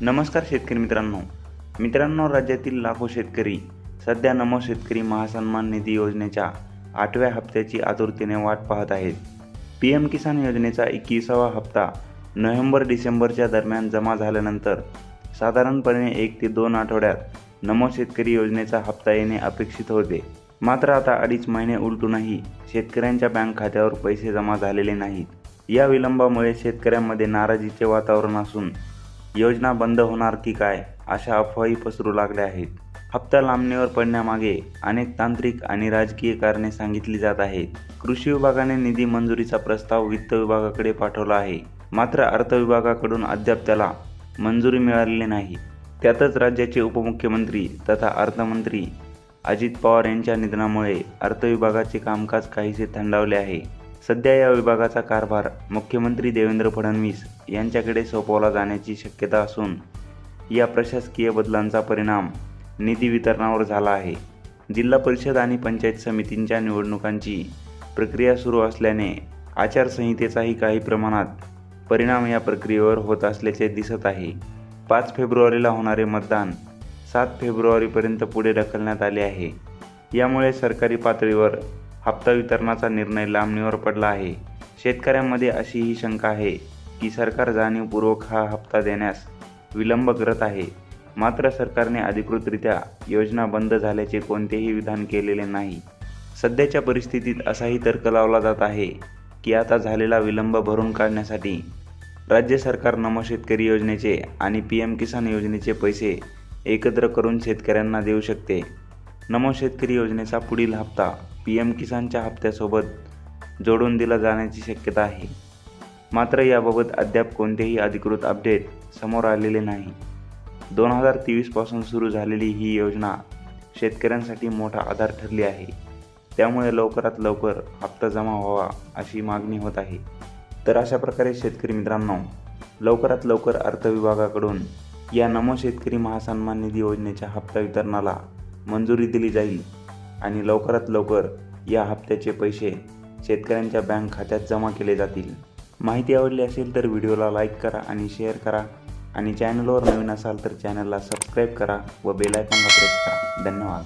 नमस्कार शेतकरी मित्रांनो, राज्यातील लाखो शेतकरी सध्या नमो शेतकरी महासन्मान निधी योजनेच्या 8व्या हप्त्याची आतुरतेने वाट पाहत आहेत. पीएम किसान योजनेचा 21वा हप्ता नोव्हेंबर-डिसेंबरच्या दरम्यान जमा झाल्यानंतर साधारणपणे 1 ते 2 आठवड्यात नमो शेतकरी योजनेचा हप्ता येणे अपेक्षित होते. मात्र आता 2.5 महिने उलटूनही शेतकऱ्यांच्या बँक खात्यावर पैसे जमा झालेले नाहीत. या विलंबामुळे शेतकऱ्यांमध्ये नाराजीचे वातावरण असून योजना बंद होणार की काय अशा अफवाही पसरू लागल्या आहेत. हप्ता लांबणीवर पडण्यामागे अनेक तांत्रिक आणि राजकीय कारणे सांगितली जात आहेत. कृषी विभागाने निधी मंजुरीचा प्रस्ताव वित्त विभागाकडे पाठवला आहे, मात्र अर्थ विभागाकडून अद्याप त्याला मंजुरी मिळालेली नाही. त्यातच राज्याचे उपमुख्यमंत्री तथा अर्थमंत्री अजित पवार यांच्या निधनामुळे अर्थ विभागाचे कामकाज काहीसे थंडावले आहे. सध्या या विभागाचा कारभार मुख्यमंत्री देवेंद्र फडणवीस यांच्याकडे सोपवला जाण्याची शक्यता असून या प्रशासकीय बदलांचा परिणाम निधी वितरणावर झाला आहे. जिल्हा परिषद आणि पंचायत समितींच्या निवडणुकांची प्रक्रिया सुरू असल्याने आचारसंहितेचाही काही प्रमाणात परिणाम या प्रक्रियेवर होत असल्याचे दिसत आहे. 5 फेब्रुवारीला होणारे मतदान 7 फेब्रुवारीपर्यंत पुढे ढकलण्यात आले आहे. यामुळे सरकारी पातळीवर हप्ता वितरणाचा निर्णय लांबणीवर पडला आहे. शेतकऱ्यांमध्ये अशी ही शंका आहे की सरकार जाणीवपूर्वक हा हप्ता देण्यास विलंब करत आहे. मात्र सरकारने अधिकृतरित्या योजना बंद झाल्याचे कोणतेही विधान केलेले नाही. सध्याच्या परिस्थितीत असाही तर्क लावला जात आहे की आता झालेला विलंब भरून काढण्यासाठी राज्य सरकार नमो शेतकरी योजनेचे आणि पीएम किसान योजनेचे पैसे एकत्र करून शेतकऱ्यांना देऊ शकते. नमो शेतकरी योजनेचा पुढील हप्ता पीएम किसानच्या हप्त्यासोबत जोडून दिला जाण्याची शक्यता आहे. मात्र याबाबत अद्याप कोणतेही अधिकृत अपडेट समोर आलेले नाही. 2023 पासून सुरू झालेली ही योजना शेतकऱ्यांसाठी मोठा आधार ठरली आहे. त्यामुळे लवकरात लवकर हप्ता जमा व्हावा अशी मागणी होत आहे. तर अशा प्रकारे शेतकरी मित्रांनो, लवकरात लवकर अर्थ विभागाकडून या नमो शेतकरी महासन्मान निधी योजनेच्या हप्ता वितरणाला मंजुरी दिली जाईल आणि लवकरात लवकर या हप्त्याचे पैसे शेतकऱ्यांच्या बँक खात्यात जमा केले जातील. माहिती आवडली असेल तर व्हिडिओला लाईक करा आणि शेअर करा आणि चॅनलवर नवीन असाल तर चॅनलला सबस्क्राईब करा व बेल आयकॉनला प्रेस करा. धन्यवाद.